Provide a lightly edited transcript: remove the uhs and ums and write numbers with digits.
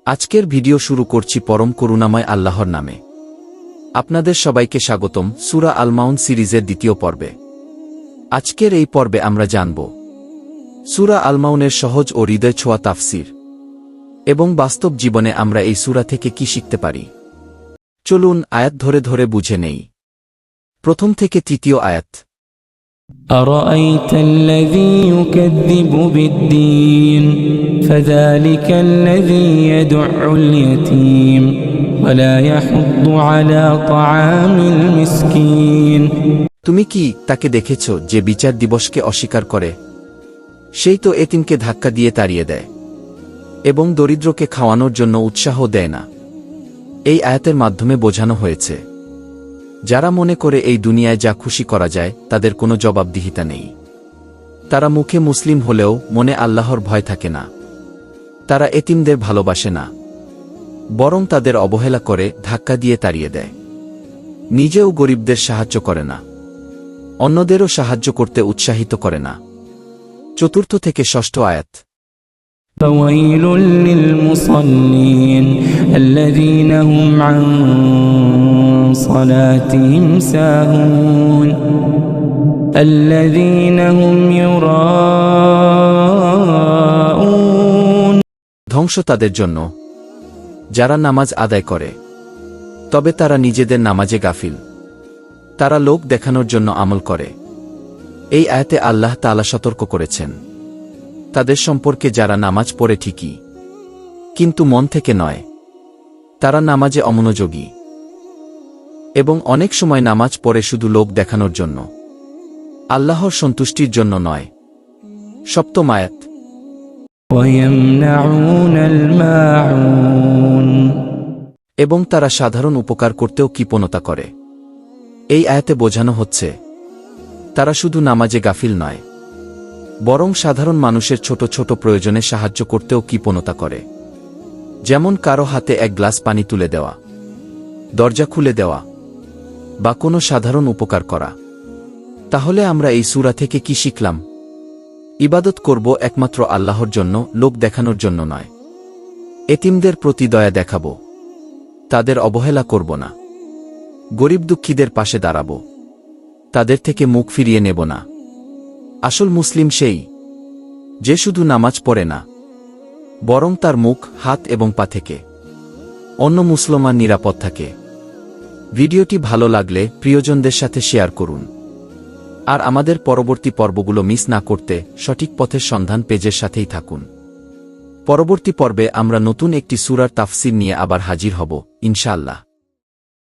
আজকের ভিডিও শুরু করছি পরম করুণাময় আল্লাহর নামে। আপনাদের সবাইকে স্বাগতম সূরা আল মাউন সিরিজের দ্বিতীয় পর্বে। আজকের এই পর্বে আমরা জানব সূরা আল মাউনের সহজ ও হৃদয় ছোঁয়া তাফসির এবং বাস্তব জীবনে আমরা এই সূরা থেকে কি শিখতে পারি। চলুন আয়াত ধরে ধরে বুঝে নেই। প্রথম থেকে তৃতীয় আয়াত। أرأيت الذي يكذب بالدين فذلك الذي يدع اليتيم ولا يحض على طعام المسكين তুমি কি তাকে দেখেছ যে বিচার দিবসকে অস্বীকার করে? সেই তো এতিমকে ধাক্কা দিয়ে তাড়িয়ে দেয় এবং দরিদ্রকে খাওয়ানোর জন্য উৎসাহ দেয় না। এই আয়াতের মাধ্যমে বোঝানো হয়েছে যারা মনে করে এই দুনিয়ায় যা খুশি করা যায় তাদের কোনো জবাবদিহিতা নেই। তারা মুখে মুসলিম হলেও মনে আল্লাহর ভয় থাকে না। তারা এতিমদের ভালোবাসে না, বরং তাদের অবহেলা করে ধাক্কা দিয়ে তাড়িয়ে দেয়। নিজেও গরিবদের সাহায্য করে না, অন্যদেরও সাহায্য করতে উৎসাহিত করে না। চতুর্থ থেকে ষষ্ঠ আয়াত। فويل للمصلين الذين هم عن صلاتهم ساهون الذين هم يراءون ধ্বংস তাদের জন্য যারা নামাজ আদায় করে তবে তারা নিজেদের নামাজে গাফিল। তারা লোক দেখানোর জন্য আমল করে। এই আয়াতে আল্লাহ তাআলা সতর্ক করেছেন তাদের সম্পর্কে যারা নামাজ পড়ে ঠিকই কিন্তু মন থেকে নয়। তারা নামাজে অমনোযোগী এবং অনেক সময় নামাজ পড়ে শুধু লোক দেখানোর জন্য, আল্লাহর সন্তুষ্টির জন্য নয়। সপ্তম আয়াত। ويمنعون الماعون এবং তারা সাধারণ উপকার করতেও কৃপণতা করে। এই আয়াতে বোঝানো হচ্ছে তারা শুধু নামাজে গাফিল নয়, বরং সাধারণ মানুষের ছোট ছোট প্রয়োজনে সাহায্য করতেও কৃপণতা করে। যেমন কারো হাতে এক গ্লাস পানি তুলে দেওয়া, দরজা খুলে দেওয়া বা কোনো সাধারণ উপকার করা। তাহলে আমরা এই সূরা থেকে কি শিখলাম? ইবাদত করব একমাত্র আল্লাহর জন্য, লোক দেখানোর জন্য নয়। এতিমদের প্রতি দয়া দেখাব, তাদের অবহেলা করব না। গরিব দুঃখীদের পাশে দাঁড়াব, তাদের থেকে মুখ ফিরিয়ে নেব না। আসল মুসলিম সেই যে শুধু নামাজ পড়ে না, বরং তার মুখ, হাত এবং পা থেকে অন্য মুসলমান নিরাপদ থাকে। ভিডিওটি ভালো লাগলে প্রিয়জনদের সাথে শেয়ার করুন। আর আমাদের পরবর্তী পর্বগুলো মিস না করতে সঠিক পথের সন্ধান পেজের সাথেই থাকুন। পরবর্তী পর্বে আমরা নতুন একটি সূরার তাফসীর নিয়ে আবার হাজির হব ইনশাআল্লাহ।